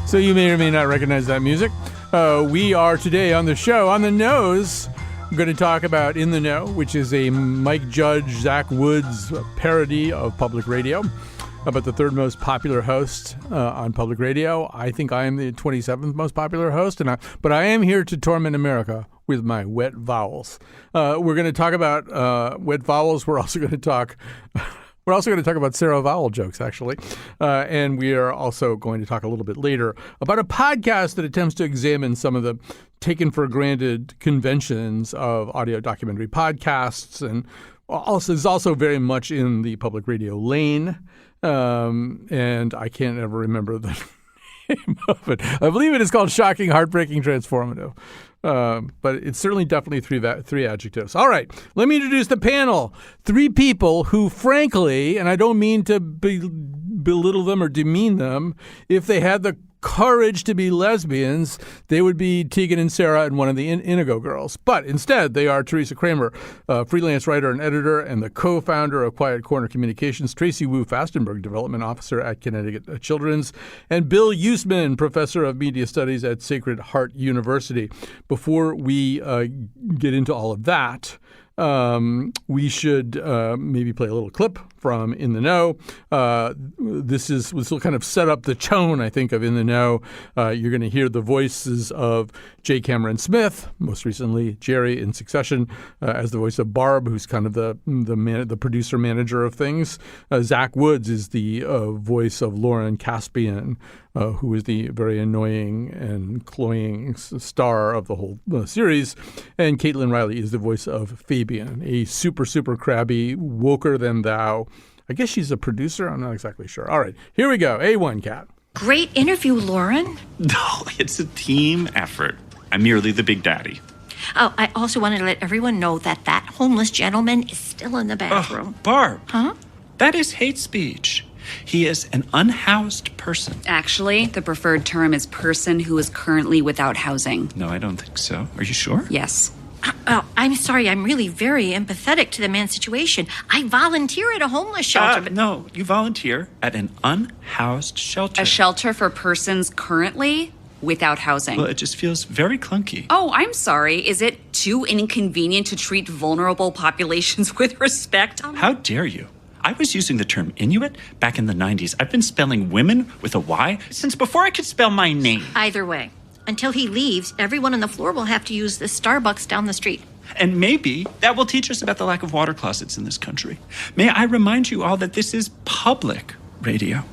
So you may or may not recognize that music. We are today on the show, On the Nose, I'm going to talk about In the Know, which is a Mike Judge, Zach Woods parody of public radio, about the third most popular host on public radio. I think I am the 27th most popular host, but I am here to torment America with my wet vowels. We're going to talk about wet vowels. We're also going to talk about Sarah vowel jokes, actually. And we are also going to talk a little bit later about a podcast that attempts to examine some of the taken for granted conventions of audio documentary podcasts, and also is also very much in the public radio lane. And I can't ever remember the name of it. I believe it is called Shocking, Heartbreaking, Transformative. But it's certainly definitely three adjectives. All right, let me introduce the panel. Three people who, frankly, and I don't mean to belittle them or demean them, if they had the courage to be lesbians, they would be Tegan and Sarah and one of the Inigo girls. But instead, they are Teresa Kramer, freelance writer and editor, and the co-founder of Quiet Corner Communications, Tracy Wu Fastenberg, development officer at Connecticut Children's, and Bill Yousman, professor of media studies at Sacred Heart University. Before we get into all of that, we should maybe play a little clip from In the Know. This will kind of set up the tone, I think, of In the Know. You're going to hear the voices of J. Cameron Smith, most recently Jerry in Succession, as the voice of Barb, who's kind of the producer manager of things. Zach Woods is the voice of Lauren Caspian, who is the very annoying and cloying star of the whole series. And Caitlin Riley is the voice of Fabian, a super, super crabby, woker than thou. I guess she's a producer. I'm not exactly sure. All right, here we go. A1, Cat. Great interview, Lauren. No, it's a team effort. I'm merely the big daddy. Oh, I also wanted to let everyone know that homeless gentleman is still in the bathroom. Barb. Huh? That is hate speech. He is an unhoused person. Actually, the preferred term is person who is currently without housing. No, I don't think so. Are you sure? Yes. I'm sorry. I'm really very empathetic to the man's situation. I volunteer at a homeless shelter. But No, you volunteer at an unhoused shelter. A shelter for persons currently without housing. Well, it just feels very clunky. Oh, I'm sorry. Is it too inconvenient to treat vulnerable populations with respect? How dare you? I was using the term Inuit back in the 90s. I've been spelling women with a Y since before I could spell my name. Either way, until he leaves, everyone on the floor will have to use the Starbucks down the street. And maybe that will teach us about the lack of water closets in this country. May I remind you all that this is public radio.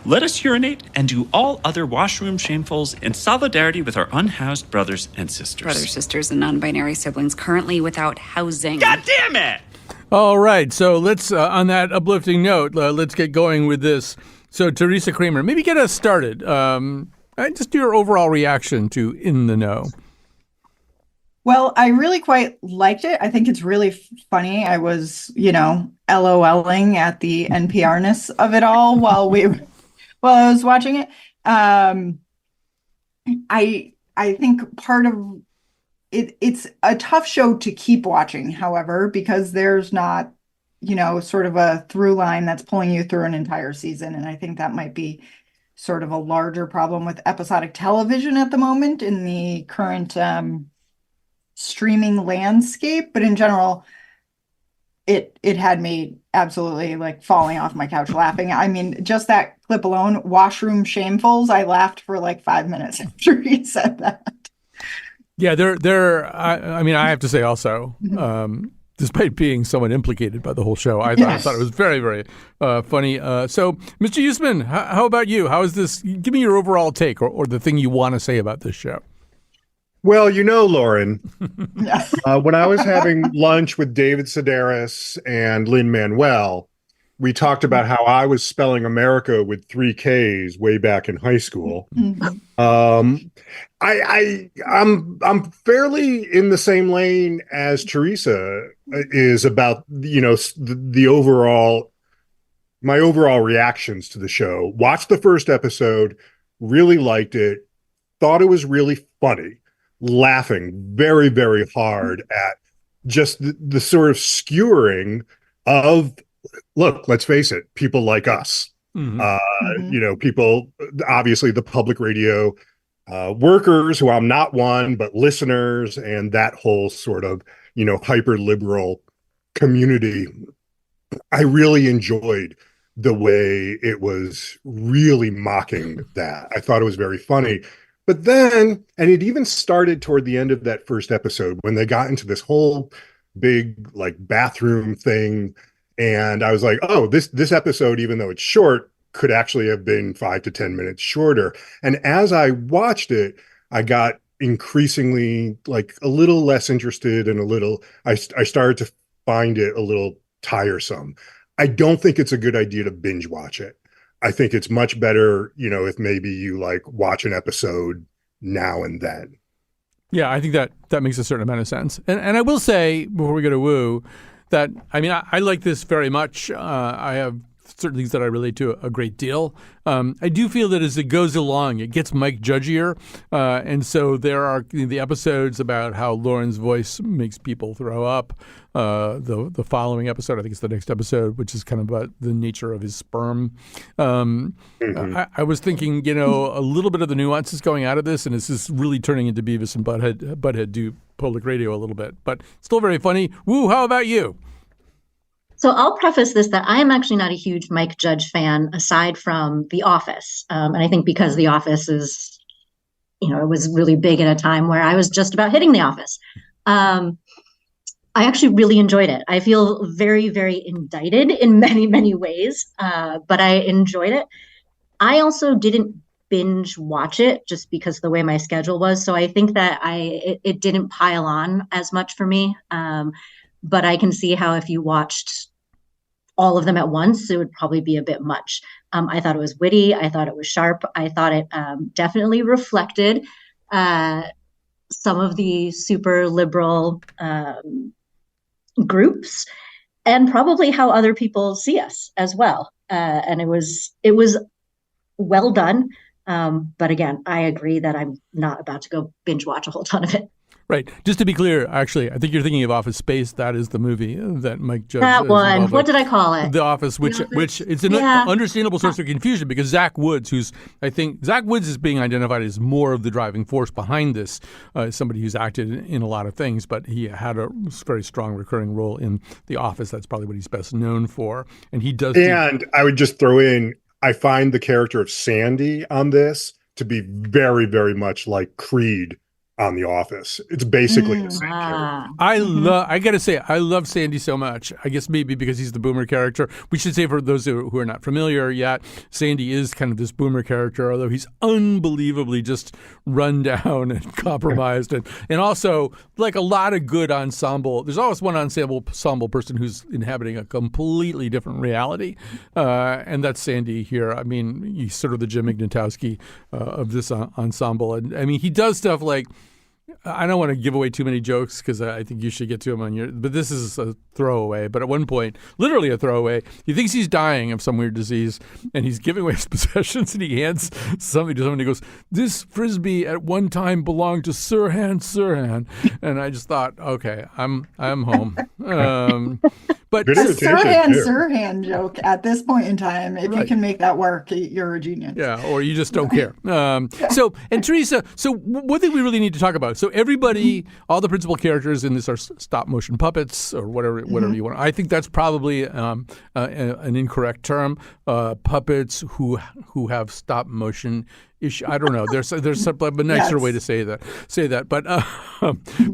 Let us urinate and do all other washroom shamefuls in solidarity with our unhoused brothers and sisters. Brothers, sisters, and non-binary siblings currently without housing. God damn it! All right, so let's, on that uplifting note, let's get going with this. So, Teresa Kramer, maybe get us started. Just your overall reaction to In the Know. Well, I really quite liked it. I think it's really funny. I was, LOLing at the NPR-ness of it all while I was watching it. I think part of it's a tough show to keep watching, however, because there's not, sort of a through line that's pulling you through an entire season. And I think that might be sort of a larger problem with episodic television at the moment in the current streaming landscape. But in general, it had me absolutely falling off my couch laughing. I mean, just that clip alone, washroom shamefuls, I laughed for 5 minutes after he said that. Yeah, I have to say also, despite being somewhat implicated by the whole show, I thought it was very, very funny. So, Mr. Yousman, how about you? How is this? Give me your overall take or the thing you want to say about this show. Well, Lauren, when I was having lunch with David Sedaris and Lin-Manuel, we talked about how I was spelling America with 3 Ks way back in high school. I'm fairly in the same lane as Teresa is about, the overall, my overall reactions to the show. Watched the first episode, really liked it. thought it was really funny, laughing very, very hard at just the sort of skewering of, look, let's face it, people like us. People, obviously the public radio workers, who I'm not one, but listeners, and that whole sort of, hyper liberal community. I really enjoyed the way it was really mocking that. I thought it was very funny. But then, and it even started toward the end of that first episode when they got into this whole big like bathroom thing. And I was like, oh, this episode, even though it's short, could actually have been 5 to 10 minutes shorter. And as I watched it, I got increasingly like a little less interested and I started to find it a little tiresome. I don't think it's a good idea to binge watch it. I think it's much better, if maybe you like watch an episode now and then. Yeah, I think that makes a certain amount of sense. And I will say, before we go to Woo, that, I like this very much. I have certain things that I relate to a great deal. I do feel that as it goes along, it gets Mike judgier. And so there are the episodes about how Lauren's voice makes people throw up. The following episode, I think it's the next episode, which is kind of about the nature of his sperm. I was thinking, a little bit of the nuances going out of this, and this is really turning into Beavis and Butthead do public radio a little bit, but still very funny. Woo, how about you? So I'll preface this that I am actually not a huge Mike Judge fan, aside from The Office. And I think because The Office is, it was really big at a time where I was just about hitting The Office. I actually really enjoyed it. I feel very, very indicted in many, many ways, but I enjoyed it. I also didn't binge watch it just because of the way my schedule was. So I think that it didn't pile on as much for me. But I can see how if you watched all of them at once, it would probably be a bit much. I thought it was witty. I thought it was sharp. I thought it definitely reflected some of the super liberal groups and probably how other people see us as well. And it was well done. But again, I agree that I'm not about to go binge watch a whole ton of it. Right. Just to be clear, actually, I think you're thinking of Office Space. That is the movie that Mike Judge. That one. What did I call it? The Office, which it's an understandable source of confusion because Zach Woods, Zach Woods is being identified as more of the driving force behind this, somebody who's acted in a lot of things, but he had a very strong recurring role in The Office. That's probably what he's best known for. And he does. And I would just throw in, I find the character of Sandy on this to be very, very much like Creed on The Office. It's basically the same character. I gotta say, I love Sandy so much. I guess maybe because he's the boomer character. We should say, for those who are not familiar yet, Sandy is kind of this boomer character, although he's unbelievably just run down and compromised, and also like a lot of good ensemble. There's always one ensemble person who's inhabiting a completely different reality, and that's Sandy here. He's sort of the Jim Ignatowski of this ensemble, and he does stuff like, I don't want to give away too many jokes because I think you should get to them but this is a throwaway. But at one point, literally a throwaway, he thinks he's dying of some weird disease and he's giving away his possessions and he hands something to someone. He goes, "This Frisbee at one time belonged to Sirhan." And I just thought, okay, I'm home. But the Sirhan joke at this point in time, if you can make that work, you're a genius. Yeah, or you just don't care. And Teresa, one thing we really need to talk about. So everybody, all the principal characters in this are stop motion puppets or whatever you want. I think that's probably an incorrect term. Puppets who have stop motion issue. I don't know. There's a nicer way to say that.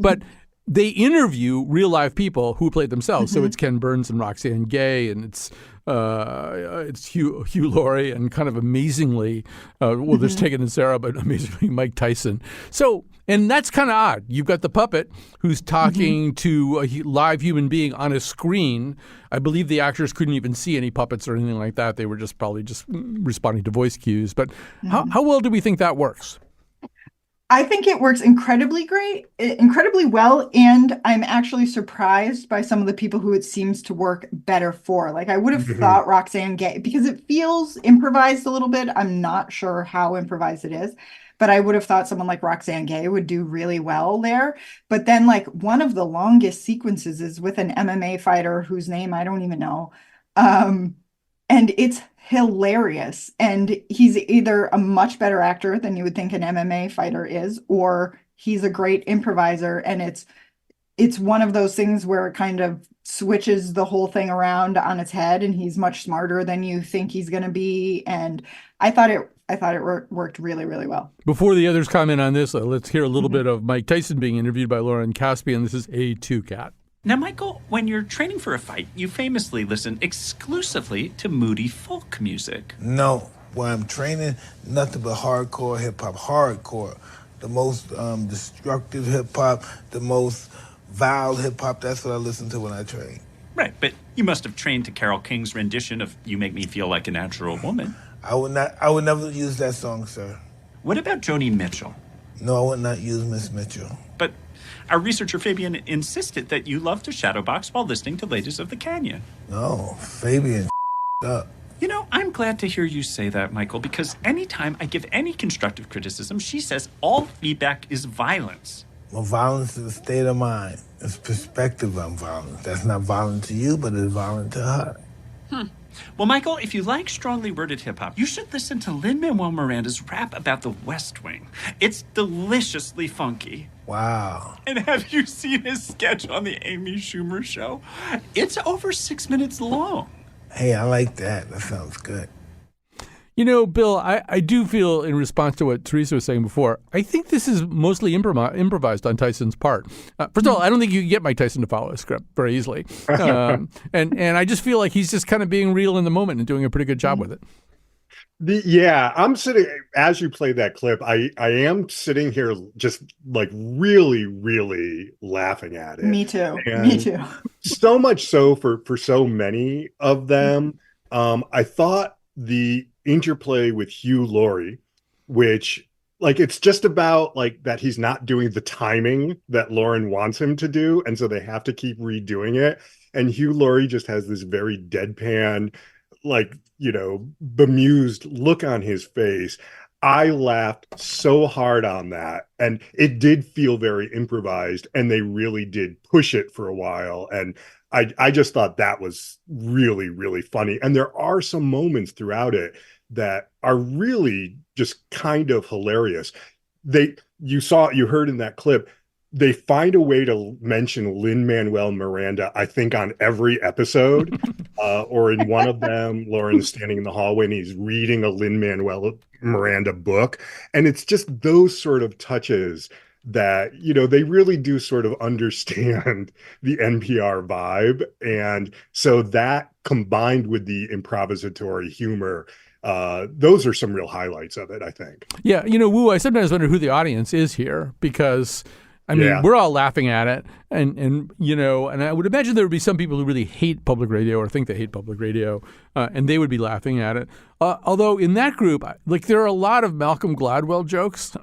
But they interview real live people who played themselves. So it's Ken Burns and Roxanne Gay, and it's Hugh Laurie, and kind of amazingly, there's Tegan and Sarah, but amazingly Mike Tyson. So, and that's kind of odd. You've got the puppet who's talking to a live human being on a screen. I believe the actors couldn't even see any puppets or anything like that. They were probably just responding to voice cues. But how well do we think that works? I think it works incredibly well, and I'm actually surprised by some of the people who it seems to work better for. Like I would have Mhm. thought Roxanne Gay, because it feels improvised a little bit. I'm not sure how improvised it is, but I would have thought someone like Roxanne Gay would do really well there. But then like one of the longest sequences is with an MMA fighter whose name I don't even know. Um, and it's hilarious. And he's either a much better actor than you would think an MMA fighter is, or he's a great improviser. And it's one of those things where it kind of switches the whole thing around on its head, and he's much smarter than you think he's going to be. And I thought it worked really, really well. Before the others comment on this, let's hear a little bit of Mike Tyson being interviewed by Lauren Caspian. This is A2 Cat. Now, Michael, when you're training for a fight, you famously listen exclusively to moody folk music. No, when I'm training, nothing but hardcore hip-hop. Hardcore. The most destructive hip-hop, the most vile hip-hop. That's what I listen to when I train. Right, but you must have trained to Carole King's rendition of You Make Me Feel Like a Natural Woman. I would never use that song, sir. What about Joni Mitchell? No, I would not use Miss Mitchell. But our researcher Fabian insisted that you love to shadowbox while listening to Ladies of the Canyon. No, Fabian up. You know, I'm glad to hear you say that, Michael, because anytime I give any constructive criticism, she says all feedback is violence. Well, violence is a state of mind. It's perspective on violence. That's not violent to you, but it's violent to her. Well, Michael, if you like strongly worded hip-hop, you should listen to Lin-Manuel Miranda's rap about the West Wing. It's deliciously funky. Wow. And have you seen his sketch on the Amy Schumer show? It's over 6 minutes long. Hey, I like that. That sounds good. You know, Bill, I do feel, in response to what Teresa was saying before, I think this is mostly improvised on Tyson's part. First of all, I don't think you can get Mike Tyson to follow a script very easily. And I just feel like he's just kind of being real in the moment and doing a pretty good job with it. Yeah, I'm sitting, as you play that clip, I am sitting here just like really, really laughing at it. Me too. And Me too. so much so for so many of them. I thought the interplay with Hugh Laurie, which like it's just about like that he's not doing the timing that Lauren wants him to do, and so they have to keep redoing it. And Hugh Laurie just has this very deadpan, like, you know, bemused look on his face. I laughed so hard on that, and it did feel very improvised, and they really did push it for a while. And I just thought that was really, really funny. And there are some moments throughout it that are really just kind of hilarious. You heard in that clip, they find a way to mention Lin-Manuel Miranda, I think, on every episode. Or in one of them, Lauren's standing in the hallway and he's reading a Lin-Manuel Miranda book. And it's just those sort of touches that, you know, they really do sort of understand the NPR vibe. And so that combined with the improvisatory humor, those are some real highlights of it, I think. Yeah, you know, Wu, I sometimes wonder who the audience is here, because I mean, we're all laughing at it, and you know, and I would imagine there would be some people who really hate public radio or think they hate public radio, and they would be laughing at it. Although in that group, like, there are a lot of Malcolm Gladwell jokes.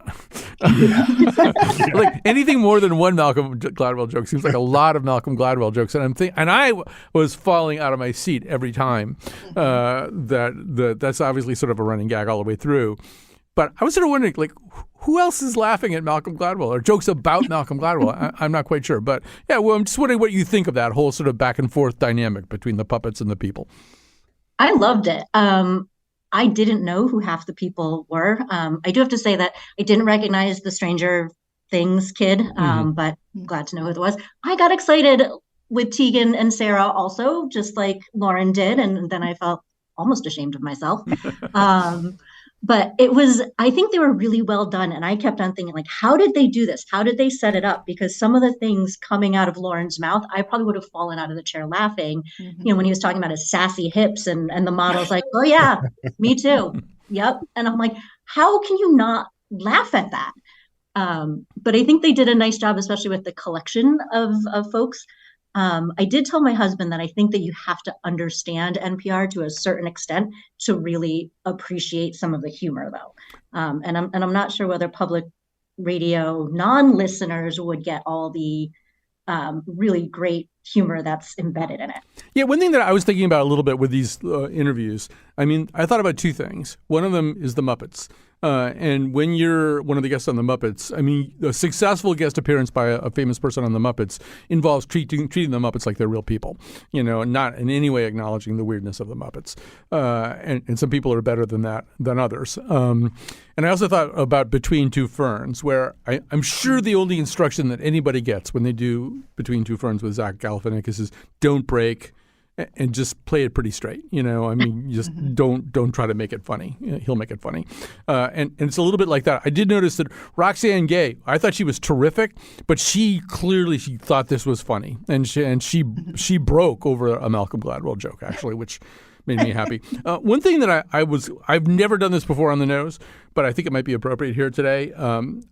Like anything more than one Malcolm Gladwell joke seems like a lot of Malcolm Gladwell jokes, and I was falling out of my seat every time. That's obviously sort of a running gag all the way through. But I was sort of wondering, like, who else is laughing at Malcolm Gladwell or jokes about Malcolm Gladwell? I'm not quite sure. But yeah, well, I'm just wondering what you think of that whole sort of back and forth dynamic between the puppets and the people. I loved it. I didn't know who half the people were. I do have to say that I didn't recognize the Stranger Things kid, but I'm glad to know who it was. I got excited with Tegan and Sarah also, just like Lauren did. And then I felt almost ashamed of myself. But I think they were really well done. And I kept on thinking, like, how did they do this? How did they set it up? Because some of the things coming out of Lauren's mouth, I probably would have fallen out of the chair laughing, you know, when he was talking about his sassy hips and the model's like, oh yeah, me too. Yep. And I'm like, how can you not laugh at that? But I think they did a nice job, especially with the collection of folks. I did tell my husband that I think that you have to understand NPR to a certain extent to really appreciate some of the humor, though. And I'm not sure whether public radio non-listeners would get all the really great humor that's embedded in it. Yeah, one thing that I was thinking about a little bit with these interviews, I mean, I thought about two things. One of them is the Muppets. And when you're one of the guests on the Muppets, I mean, a successful guest appearance by a famous person on the Muppets involves treating the Muppets like they're real people, not in any way acknowledging the weirdness of the Muppets. And some people are better than that than others. And I also thought about Between Two Ferns, where I'm sure the only instruction that anybody gets when they do Between Two Ferns with Zach Galifianakis is don't break. And just play it pretty straight, I mean, just don't try to make it funny. He'll make it funny, and it's a little bit like that. I did notice that Roxanne Gay, I thought she was terrific, but she thought this was funny, and she broke over a Malcolm Gladwell joke actually, which made me happy. One thing that I've never done this before on the nose, but I think it might be appropriate here today.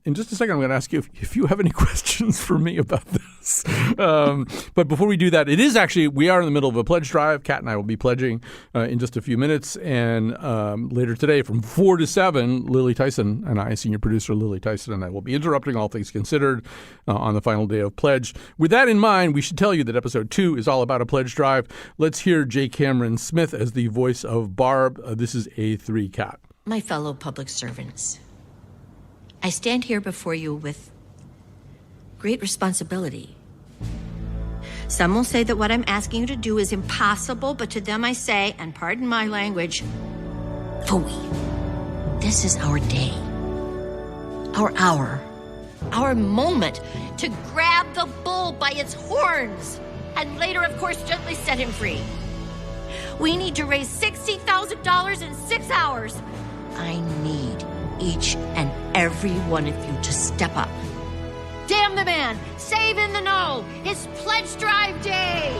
In just a second, I'm going to ask you if you have any questions for me about this. But before we do that, we are in the middle of a pledge drive. Kat and I will be pledging in just a few minutes. And later today from 4 to 7, Lily Tyson and I, senior producer Lily Tyson and I, will be interrupting All Things Considered on the final day of pledge. With that in mind, we should tell you that episode 2 is all about a pledge drive. Let's hear J. Cameron Smith as the voice of Barb. This is A3 Kat. My fellow public servants, I stand here before you with great responsibility. Some will say that what I'm asking you to do is impossible, but to them I say, and pardon my language, phooey. This is our day, our hour, our moment to grab the bull by its horns and later, of course, gently set him free. We need to raise $60,000 in 6 hours. I need each and every one of you to step up. Damn the man! Save in the know! It's pledge drive day!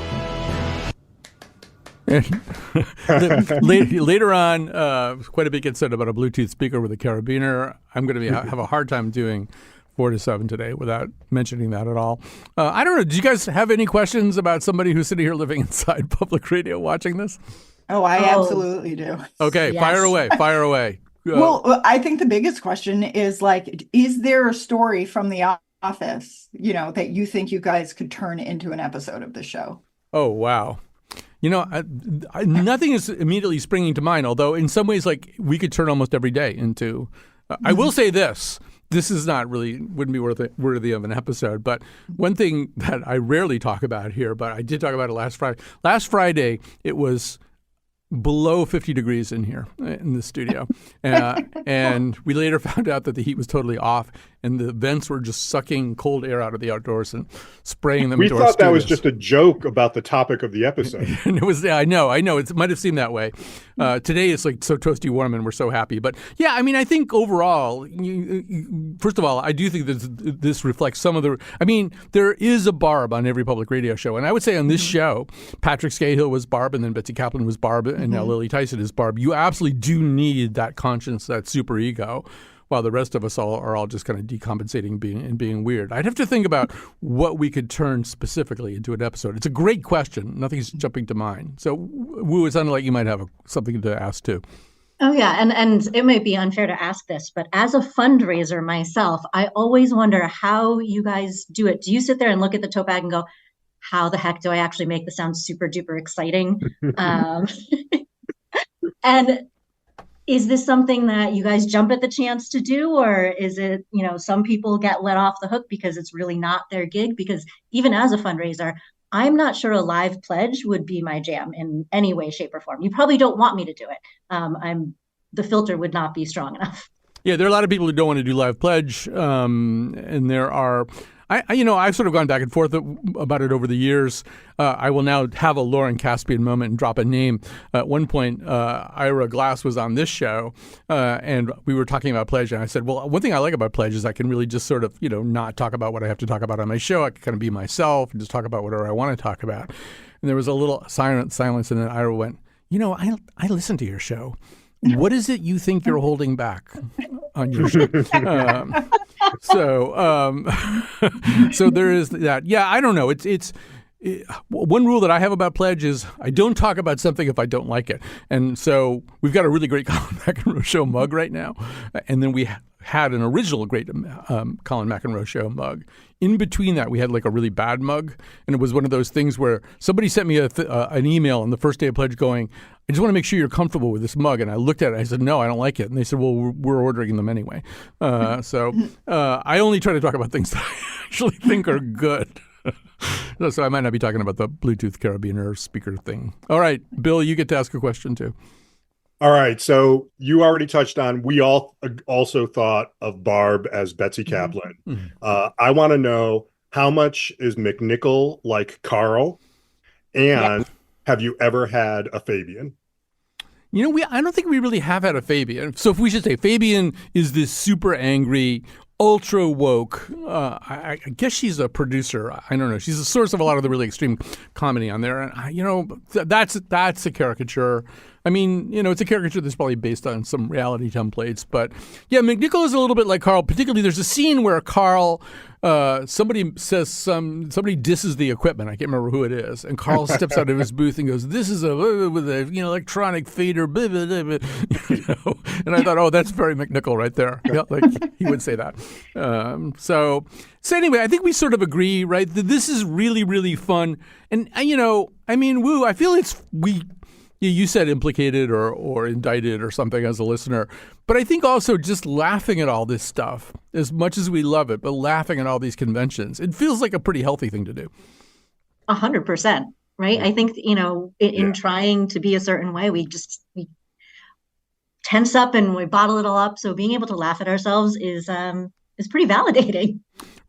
Later on, quite a bit gets said about a Bluetooth speaker with a carabiner. I'm going to have a hard time doing 4 to 7 today without mentioning that at all. I don't know. Do you guys have any questions about somebody who's sitting here living inside public radio watching this? Oh, I absolutely do. Okay, yes. Fire away. Well, I think the biggest question is is there a story from The Office, that you think you guys could turn into an episode of the show? Oh, wow. Nothing is immediately springing to mind, although in some ways, we could turn almost every day into I will say this. This is wouldn't be worthy of an episode, but one thing that I rarely talk about here, but I did talk about it last Friday. Last Friday, it was below 50 degrees in here in the studio. And we later found out that the heat was totally off and the vents were just sucking cold air out of the outdoors and spraying them into our studios. We thought that was just a joke about the topic of the episode. And it was, I know. It might have seemed that way. Today it's so toasty warm and we're so happy. But yeah, I mean, I think overall, first of all, I do think that this reflects some of there is a Barb on every public radio show. And I would say on this show, Patrick Scahill was Barb and then Betsy Kaplan was Barb and now Lily Tyson is Barb. You absolutely do need that conscience, that super ego, while the rest of us are all just kind of decompensating and being weird. I'd have to think about what we could turn specifically into an episode. It's a great question. Nothing's jumping to mind. So, Wu, it sounded like you might have something to ask too. Oh, yeah. And it might be unfair to ask this, but as a fundraiser myself, I always wonder how you guys do it. Do you sit there and look at the tote bag and go, how the heck do I actually make this sound super duper exciting? And is this something that you guys jump at the chance to do, or is it, some people get let off the hook because it's really not their gig? Because even as a fundraiser, I'm not sure a live pledge would be my jam in any way, shape, or form. You probably don't want me to do it. The filter would not be strong enough. Yeah, there are a lot of people who don't want to do live pledge, and there are. I've sort of gone back and forth about it over the years. I will now have a Lauren Caspian moment and drop a name. At one point, Ira Glass was on this show, and we were talking about pledge. And I said, well, one thing I like about pledge is I can really just sort of, not talk about what I have to talk about on my show. I can kind of be myself and just talk about whatever I want to talk about. And there was a little silence, and then Ira went, I listen to your show. What is it you think you're holding back on your show? So there is that. Yeah, I don't know. It's one rule that I have about pledge is I don't talk about something if I don't like it. And so we've got a really great Colin McEnroe show mug right now, and then we had an original great Colin McEnroe show mug. In between that, we had like a really bad mug, and it was one of those things where somebody sent me an email on the first day of Pledge going, I just want to make sure you're comfortable with this mug. And I looked at it. I said, no, I don't like it. And they said, well, we're ordering them anyway. So I only try to talk about things that I actually think are good. So I might not be talking about the Bluetooth carabiner speaker thing. All right, Bill, you get to ask a question too. All right. So you already touched on, we all also thought of Barb as Betsy Kaplan. Mm-hmm. I want to know, how much is McNichol like Carl? And have you ever had a Fabian? You know, I don't think we really have had a Fabian. So if we should say, Fabian is this super angry, ultra woke. I guess she's a producer. I don't know. She's a source of a lot of the really extreme comedy on there. And, that's a caricature. I mean, it's a caricature that's probably based on some reality templates. But yeah, McNichol is a little bit like Carl. Particularly, there's a scene where Carl, somebody disses the equipment. I can't remember who it is. And Carl steps out of his booth and goes, "This is with a electronic fader." Blah, blah, blah, blah. And I thought, oh, that's very McNichol right there. Yeah, like he would say that. So anyway, I think we sort of agree, right? That this is really, really fun. And Woo, I feel you said implicated or indicted or something as a listener. But I think also just laughing at all this stuff, as much as we love it, but laughing at all these conventions, it feels like a pretty healthy thing to do. 100%, right? I think, in trying to be a certain way, we tense up and we bottle it all up. So being able to laugh at ourselves is pretty validating.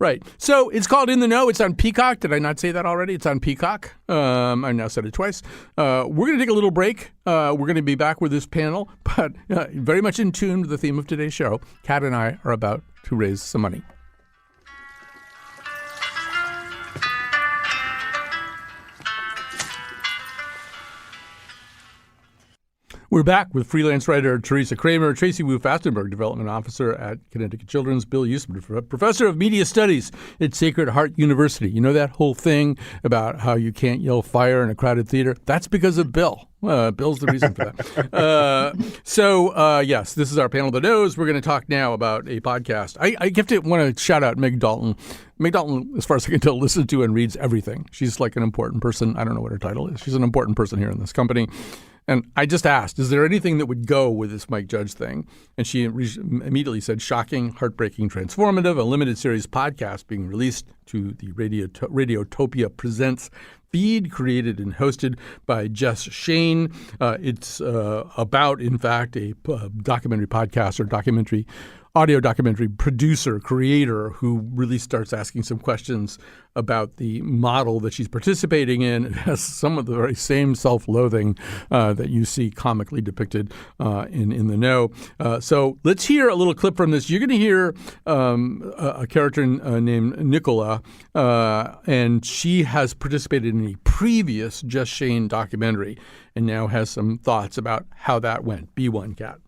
Right. So it's called In the Know. It's on Peacock. Did I not say that already? It's on Peacock. I now said it twice. We're going to take a little break. We're going to be back with this panel, but very much in tune with the theme of today's show. Kat and I are about to raise some money. We're back with freelance writer Teresa Kramer, Tracy Wu Fastenberg, Development Officer at Connecticut Children's, Bill Yousman, Professor of Media Studies at Sacred Heart University. You know that whole thing about how you can't yell fire in a crowded theater? That's because of Bill. Bill's the reason for that. Yes, this is our panel that knows. We're going to talk now about a podcast. I want to shout out Meg Dalton. Meg Dalton, as far as I can tell, listens to and reads everything. She's like an important person. I don't know what her title is. She's an important person here in this company. And I just asked, is there anything that would go with this Mike Judge thing? And she immediately said, shocking, heartbreaking, transformative, a limited series podcast being released to the Radiotopia Presents feed, created and hosted by Jess Shane. It's about, in fact, a documentary podcast or audio documentary producer, creator, who really starts asking some questions about the model that she's participating in. It has some of the very same self-loathing that you see comically depicted in the Know. So let's hear a little clip from this. You're going to hear a character named Nicola, and she has participated in a previous Jess Shane documentary and now has some thoughts about how that went. B1, Kat.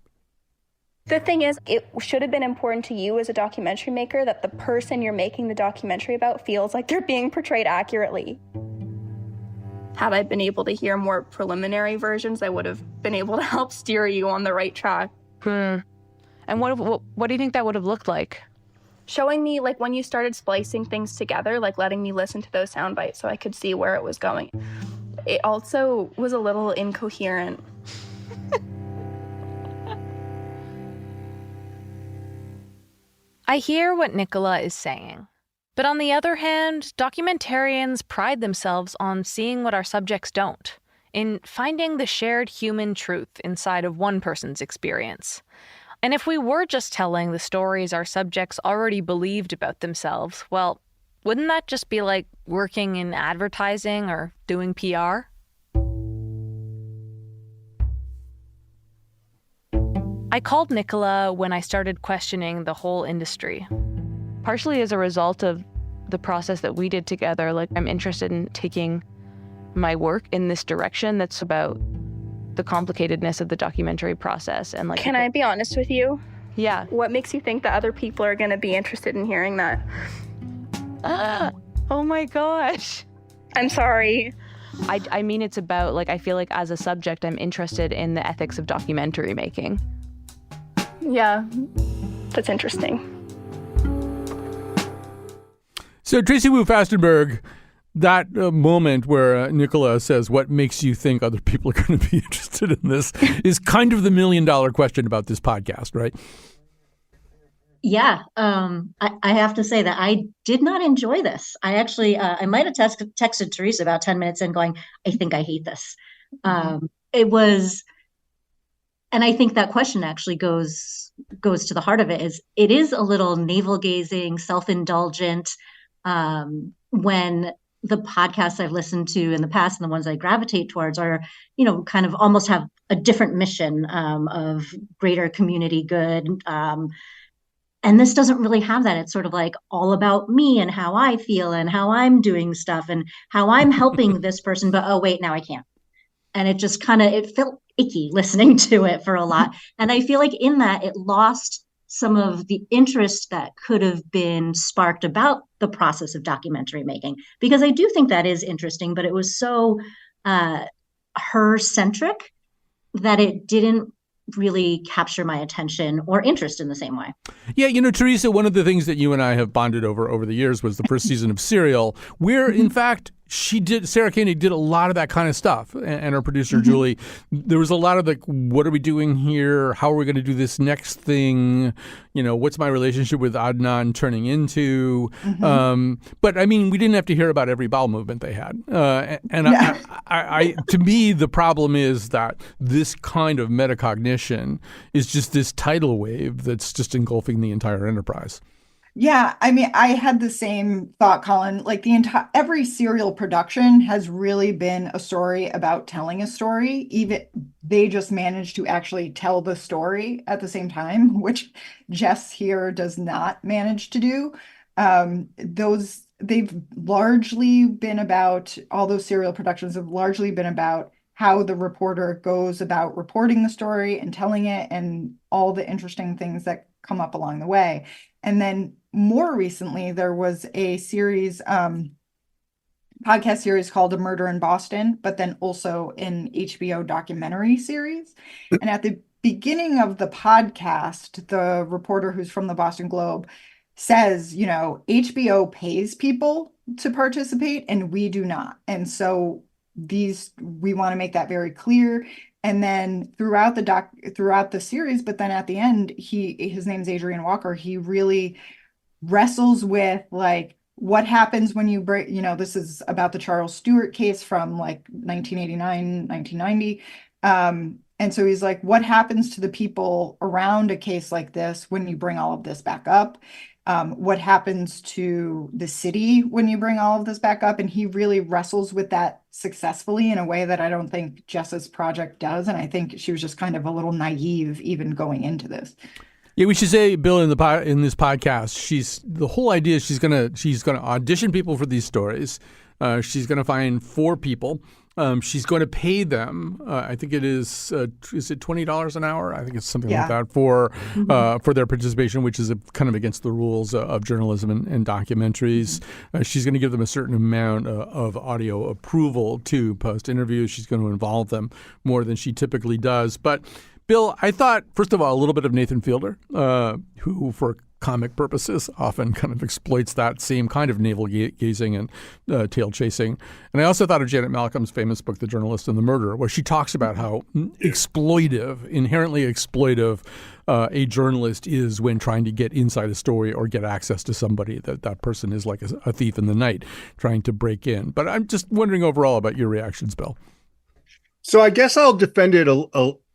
The thing is, it should have been important to you as a documentary maker that the person you're making the documentary about feels like they're being portrayed accurately. Had I been able to hear more preliminary versions, I would have been able to help steer you on the right track. And what do you think that would have looked like? Showing me, like, when you started splicing things together, like letting me listen to those sound bites so I could see where it was going. It also was a little incoherent. I hear what Nicola is saying. But on the other hand, documentarians pride themselves on seeing what our subjects don't, in finding the shared human truth inside of one person's experience. And if we were just telling the stories our subjects already believed about themselves, well, wouldn't that just be like working in advertising or doing PR? I called Nicola when I started questioning the whole industry. Partially as a result of the process that we did together, like I'm interested in taking my work in this direction that's about the complicatedness of the documentary process. And like, can I be honest with you? Yeah. What makes you think that other people are going to be interested in hearing that? Oh my gosh. I'm sorry. I mean, it's about, like, I feel like as a subject, I'm interested in the ethics of documentary making. Yeah. that's interesting. So Tracy Wu Fastenberg, that moment where Nicola says, what makes you think other people are going to be interested in this is kind of the $1 million question about this podcast, right? Yeah, I have to say that I did not enjoy this. I actually, I might have texted Teresa about 10 minutes in going, I think I hate this. It was, and I think that question actually goes to the heart of it. It is a little navel gazing, self-indulgent. When the podcasts I've listened to in the past and the ones I gravitate towards are, kind of almost have a different mission of greater community good. And this doesn't really have that. It's sort of like all about me and how I feel and how I'm doing stuff and how I'm helping this person. But, oh, wait, now I can't. And it just it felt icky listening to it for a lot. And I feel like in that it lost some of the interest that could have been sparked about the process of documentary making, because I do think that is interesting, but it was so her-centric that it didn't really capture my attention or interest in the same way. Yeah, Teresa, one of the things that you and I have bonded over the years was the first season of Serial, where, in fact, Sarah Koenig did a lot of that kind of stuff. And our producer, Julie, there was a lot of what are we doing here? How are we going to do this next thing? What's my relationship with Adnan turning into? But I mean, we didn't have to hear about every bowel movement they had. I to me, the problem is that this kind of metacognition is just this tidal wave that's just engulfing the entire enterprise. Yeah, I mean, I had the same thought, Colin. Like every serial production has really been a story about telling a story. Even they just managed to actually tell the story at the same time, which Jess here does not manage to do. They've largely been about, all those serial productions have largely been about how the reporter goes about reporting the story and telling it and all the interesting things that come up along the way. And then more recently, there was a series, podcast series called A Murder in Boston, but then also an HBO documentary series. And at the beginning of the podcast, the reporter who's from the Boston Globe says, HBO pays people to participate and we do not. And so we want to make that very clear. And then throughout the series, but then at the end, his name's Adrian Walker. He really wrestles with what happens when you break, this is about the Charles Stewart case from 1989, 1990. And so he's like, what happens to the people around a case like this when you bring all of this back up? What happens to the city when you bring all of this back up? And he really wrestles with that successfully in a way that I don't think Jess's project does. And I think she was just kind of a little naive even going into this. Yeah, we should say, Bill, in this podcast, the whole idea is she's gonna audition people for these stories. She's gonna find 4 people. She's going to pay them. I think it is it $20 an hour? I think it's something like that for their participation, which is kind of against the rules of journalism and documentaries. She's going to give them a certain amount of audio approval to post interviews. She's going to involve them more than she typically does. But Bill, I thought, first of all, a little bit of Nathan Fielder, who for comic purposes often kind of exploits that same kind of navel gazing and tail chasing. And I also thought of Janet Malcolm's famous book, The Journalist and the Murderer, where she talks about how inherently exploitive a journalist is when trying to get inside a story or get access to somebody. That person is like a thief in the night trying to break in. But I'm just wondering overall about your reactions, Bill. So I guess I'll defend it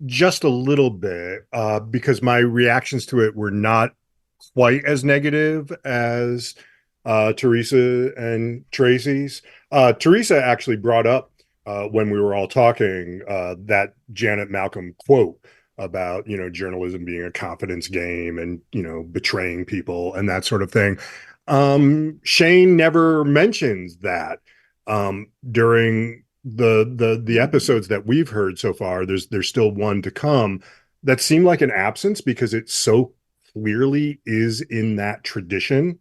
just a little bit because my reactions to it were not quite as negative as Teresa and Tracy's. Teresa actually brought up when we were all talking that Janet Malcolm quote about, journalism being a confidence game and, betraying people and that sort of thing. Shane never mentions that during the episodes that we've heard so far. There's still one to come that seemed like an absence because it so clearly is in that tradition.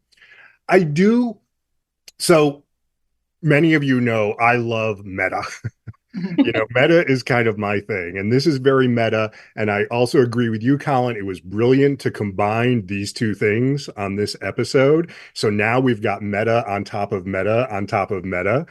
So many of you know I love meta. Meta is kind of my thing. And this is very meta. And I also agree with you, Colin. It was brilliant to combine these two things on this episode. So now we've got meta on top of meta on top of meta,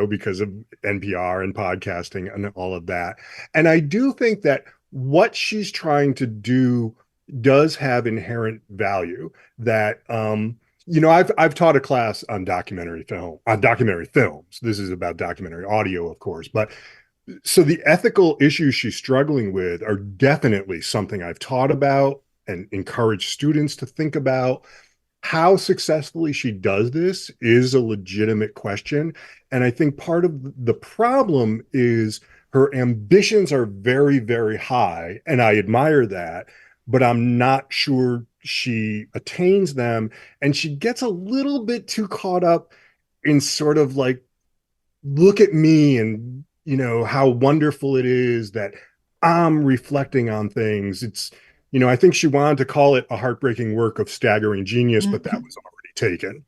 because of NPR and podcasting and all of that. And I do think that what she's trying to do does have inherent value that, I've taught a class on documentary films. This is about documentary audio, of course, but so the ethical issues she's struggling with are definitely something I've taught about and encourage students to think about. How successfully she does this is a legitimate question. And I think part of the problem is her ambitions are very, very high, and I admire that, but I'm not sure she attains them. And she gets a little bit too caught up in sort of like, look at me and, how wonderful it is that I'm reflecting on things. It's, I think she wanted to call it a heartbreaking work of staggering genius, but that was already taken.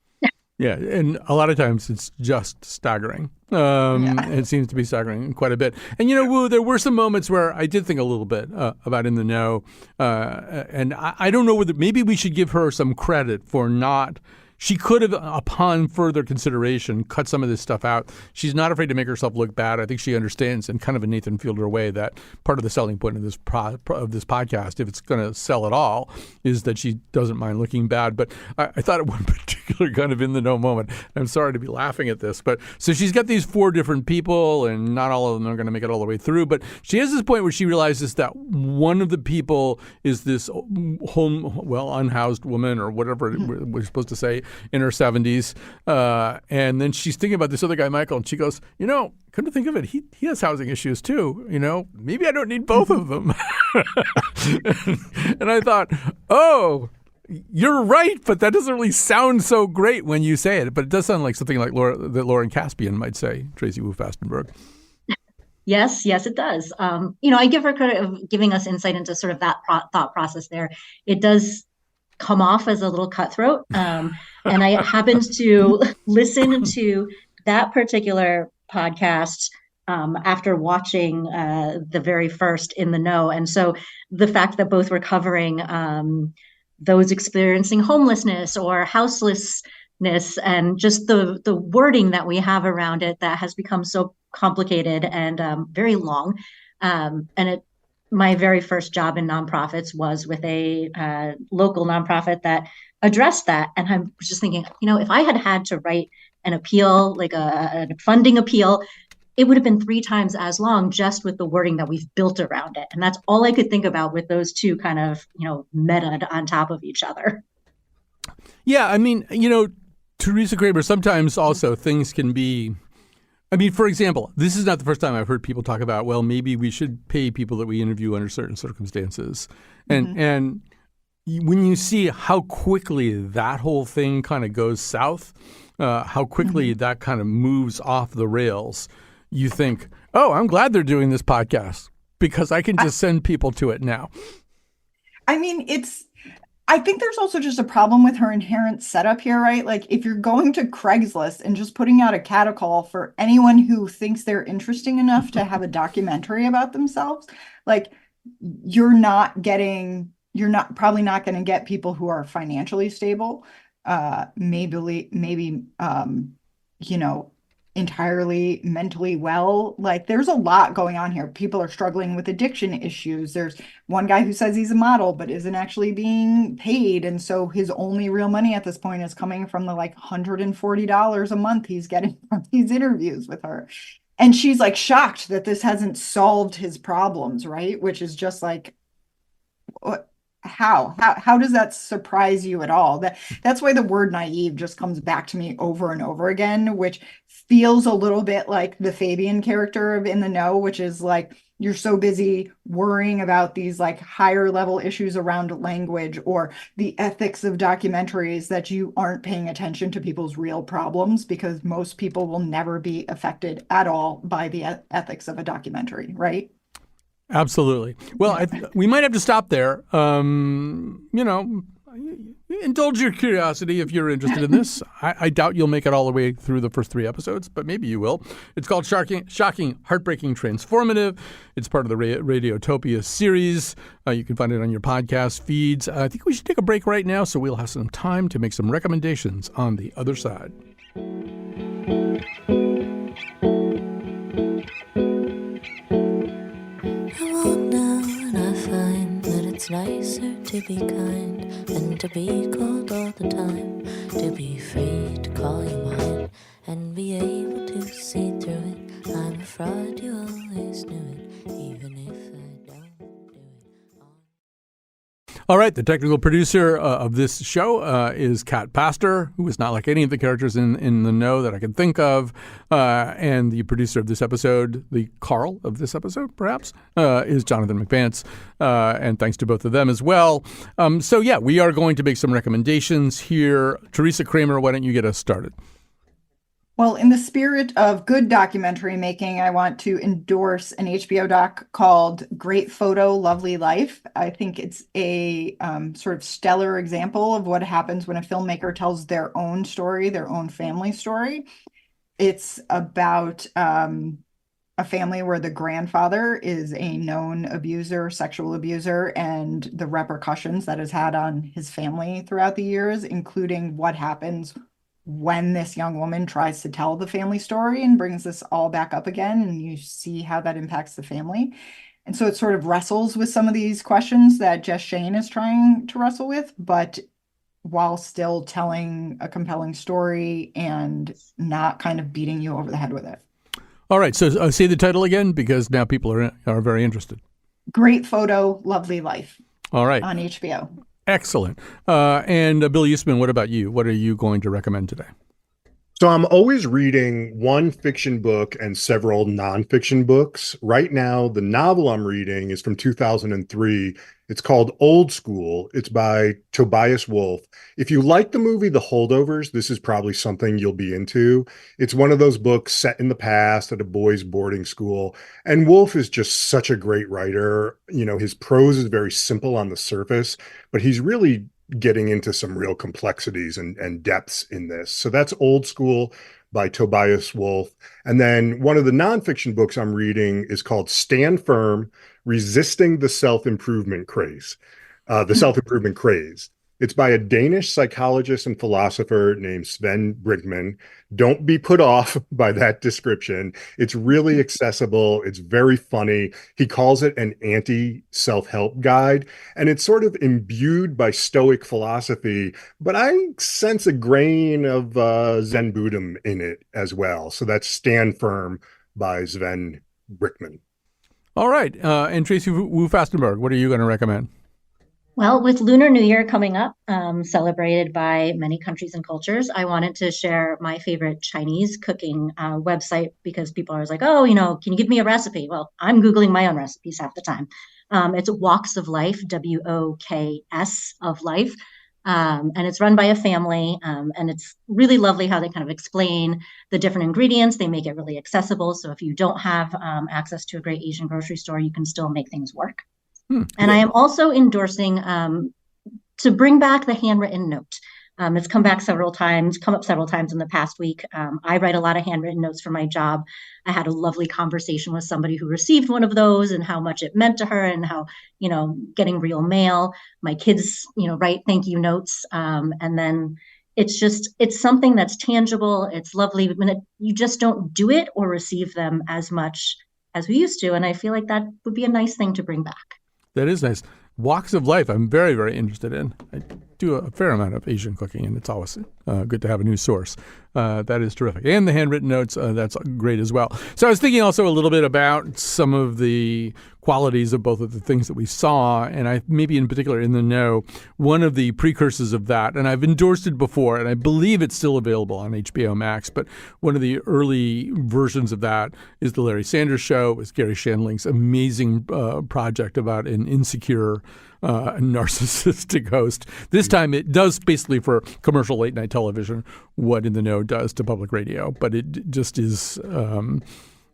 Yeah, and a lot of times it's just staggering. It seems to be staggering quite a bit. And, Wu, there were some moments where I did think a little bit about In the Know. And I don't know whether maybe we should give her some credit for not. She could have, upon further consideration, cut some of this stuff out. She's not afraid to make herself look bad. I think she understands in kind of a Nathan Fielder way that part of the selling point of this podcast, if it's going to sell at all, is that she doesn't mind looking bad. But I thought at one particular kind of In the Know moment, I'm sorry to be laughing at this, but so she's got these 4 different people and not all of them are going to make it all the way through. But she has this point where she realizes that one of the people is this unhoused woman or whatever we're supposed to say, in her 70s. And then she's thinking about this other guy, Michael, and she goes, come to think of it, he has housing issues too. Maybe I don't need both of them. And I thought, oh, you're right, but that doesn't really sound so great when you say it. But it does sound like something like that Lauren Caspian might say, Tracy Wu Fastenberg. Yes, it does. I give her credit of giving us insight into sort of that thought process there. It does come off as a little cutthroat. And I happened to listen to that particular podcast after watching the very first In the Know. And so the fact that both were covering those experiencing homelessness or houselessness and just the wording that we have around it that has become so complicated and very long. My very first job in nonprofits was with a local nonprofit that addressed that. And I was just thinking, if I had to write an appeal, like a funding appeal, it would have been 3 times as long just with the wording that we've built around it. And that's all I could think about with those two kind of, meta on top of each other. Yeah, I mean, Teresa Kramer, sometimes also things can be, for example, this is not the first time I've heard people talk about, well, maybe we should pay people that we interview under certain circumstances. And when you see how quickly that whole thing kind of goes south, how quickly that kind of moves off the rails, you think, oh, I'm glad they're doing this podcast because I can just send people to it now. I think there's also just a problem with her inherent setup here, right? Like if you're going to Craigslist and just putting out a catcall for anyone who thinks they're interesting enough to have a documentary about themselves, like you're probably not going to get people who are financially stable, maybe entirely mentally well. Like there's a lot going on here. People are struggling with addiction issues. There's one guy who says he's a model but isn't actually being paid, and so his only real money at this point is coming from the like $140 a month he's getting from these interviews with her. And she's like shocked that this hasn't solved his problems, right? Which is just like, how does that surprise you at all? That's why the word naive just comes back to me over and over again, which feels a little bit like the Fabian character of In the Know, which is like you're so busy worrying about these like higher level issues around language or the ethics of documentaries that you aren't paying attention to people's real problems, because most people will never be affected at all by the ethics of a documentary, right? Absolutely. Well, we might have to stop there. indulge your curiosity if you're interested in this. I doubt you'll make it all the way through the first 3 episodes, but maybe you will. It's called Shocking, Heartbreaking, Transformative. It's part of the Radiotopia series. You can find it on your podcast feeds. I think we should take a break right now so we'll have some time to make some recommendations on the other side. It's nicer to be kind than to be cold all the time, to be free to call you mine and be able to see through it. I'm a fraud, you always knew it, even if I don't do it. All right, the technical producer of this show is Kat Pastor, who is not like any of the characters in the know that I can think of. And the producer of this episode, the Carl of this episode, perhaps, is Jonathan McVance. And thanks to both of them as well. So, yeah, we are going to make some recommendations here. Teresa Kramer, why don't you get us started? Well, in the spirit of good documentary making, I want to endorse an HBO doc called Great Photo, Lovely Life. I think it's a sort of stellar example of what happens when a filmmaker tells their own story, their own family story. It's about a family where the grandfather is a known abuser, sexual abuser, and the repercussions that has had on his family throughout the years, including what happens when this young woman tries to tell the family story and brings this all back up again, and you see how that impacts the family. And so it sort of wrestles with some of these questions that Jess Shane is trying to wrestle with, but while still telling a compelling story and not kind of beating you over the head with it. All right, so say the title again, because now people are very interested. Great Photo, Lovely Life. All right. On HBO. Excellent. And Bill Yousman, what about you? What are you going to recommend today? So I'm always reading one fiction book and several nonfiction books. Right now, the novel I'm reading is from 2003. It's called Old School. It's by Tobias Wolff. If you like the movie The Holdovers, this is probably something you'll be into. It's one of those books set in the past at a boys' boarding school. And Wolff is just such a great writer. You know, his prose is very simple on the surface, but he's really getting into some real complexities and depths in this. So that's Old School by Tobias Wolff. And then one of the nonfiction books I'm reading is called Stand Firm, Resisting the Self-Improvement Craze. It's by a Danish psychologist and philosopher named Sven Brinkmann. Don't be put off by that description. It's really accessible. It's very funny. He calls it an anti-self-help guide, and it's sort of imbued by Stoic philosophy, but I sense a grain of Zen Buddhism in it as well. So that's Stand Firm by Sven Brinkmann. All right. And Tracy Wu Fastenberg, what are you going to recommend? Well, with Lunar New Year coming up, celebrated by many countries and cultures, I wanted to share my favorite Chinese cooking website, because people are always like, oh, can you give me a recipe? Well, I'm Googling my own recipes half the time. It's Woks of Life, WOKS of Life. And it's run by a family. And it's really lovely how they kind of explain the different ingredients. They make it really accessible. So if you don't have access to a great Asian grocery store, you can still make things work. And I am also endorsing to bring back the handwritten note. It's come up several times in the past week. I write a lot of handwritten notes for my job. I had a lovely conversation with somebody who received one of those and how much it meant to her, and how, getting real mail. My kids, write thank you notes. And then it's something that's tangible. It's lovely when you just don't do it or receive them as much as we used to. And I feel like that would be a nice thing to bring back. That is nice. Woks of Life, I'm very, very interested in. I do a fair amount of Asian cooking, and it's always good to have a new source. That is terrific. And the handwritten notes, that's great as well. So I was thinking also a little bit about some of the qualities of both of the things that we saw, and I maybe in particular in the know, one of the precursors of that, and I've endorsed it before, and I believe it's still available on HBO Max, but one of the early versions of that is The Larry Sanders Show with Gary Shandling's amazing project about an insecure narcissistic host. This time it does basically for commercial late night television what In the Know does to public radio, but it just is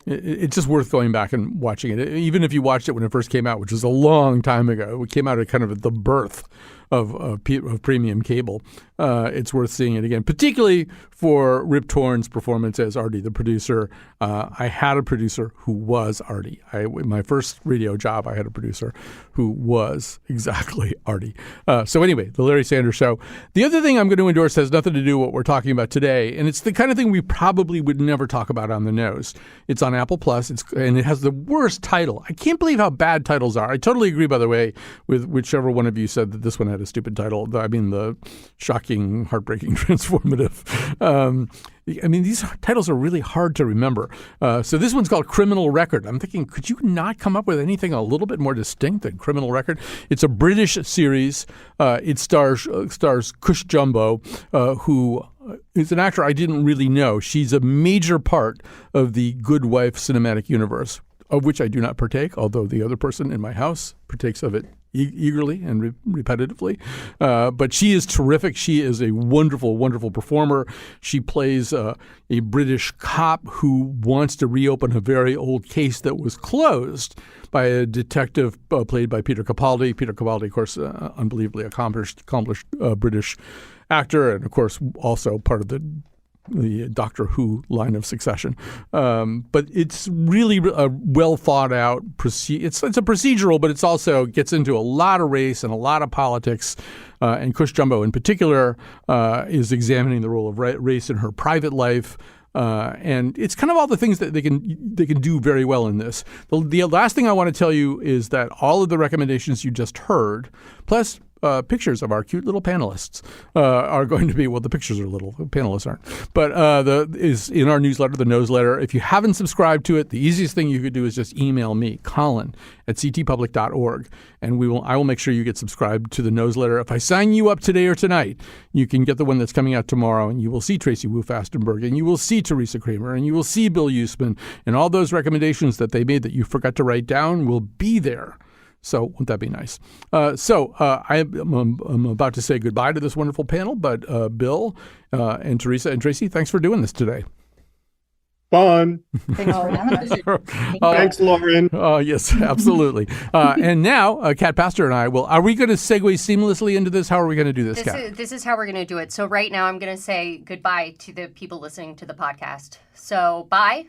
it's just worth going back and watching it. Even if you watched it when it first came out, which was a long time ago, it came out at kind of at the birth of premium cable. It's worth seeing it again, particularly for Rip Torn's performance as Artie, the producer. I had a producer who was Artie. My first radio job, I had a producer who was exactly Artie. So anyway, the Larry Sanders Show. The other thing I'm going to endorse has nothing to do with what we're talking about today, and it's the kind of thing we probably would never talk about on the nose. It's on Apple Plus, and it has the worst title. I can't believe how bad titles are. I totally agree, by the way, with whichever one of you said that this one had a stupid title. I mean, the shocking, heartbreaking, transformative. These titles are really hard to remember. So this one's called Criminal Record. I'm thinking, could you not come up with anything a little bit more distinct than Criminal Record? It's a British series. It stars Cush Jumbo, who is an actor I didn't really know. She's a major part of the Good Wife cinematic universe, of which I do not partake, although the other person in my house partakes of it eagerly and repetitively. But she is terrific. She is a wonderful, wonderful performer. She plays a British cop who wants to reopen a very old case that was closed by a detective played by Peter Capaldi. Peter Capaldi, of course, unbelievably accomplished British actor, and of course also part of the Doctor Who line of succession. But it's really a well thought out it's a procedural, but it's also gets into a lot of race and a lot of politics. And Cush Jumbo in particular is examining the role of race in her private life. And it's kind of all the things that they can do very well in this. The last thing I want to tell you is that all of the recommendations you just heard, plus pictures of our cute little panelists are going to be, well, the pictures are little, the panelists aren't, but is in our newsletter, the Newsletter. If you haven't subscribed to it, the easiest thing you could do is just email me, Colin at ctpublic.org, and I will make sure you get subscribed to the Newsletter. If I sign you up today or tonight, you can get the one that's coming out tomorrow, and you will see Tracy Wu Fastenberg, and you will see Teresa Kramer, and you will see Bill Yousman, and all those recommendations that they made that you forgot to write down will be there. So won't that be nice? I'm about to say goodbye to this wonderful panel, but Bill and Teresa and Tracy, thanks for doing this today. Fun. Thanks for having us. Thanks, Lauren. Yes, absolutely. And now, Kat Pastor and I are we going to segue seamlessly into this? How are we going to do this, Kat? This is how we're going to do it. So right now I'm going to say goodbye to the people listening to the podcast. So bye.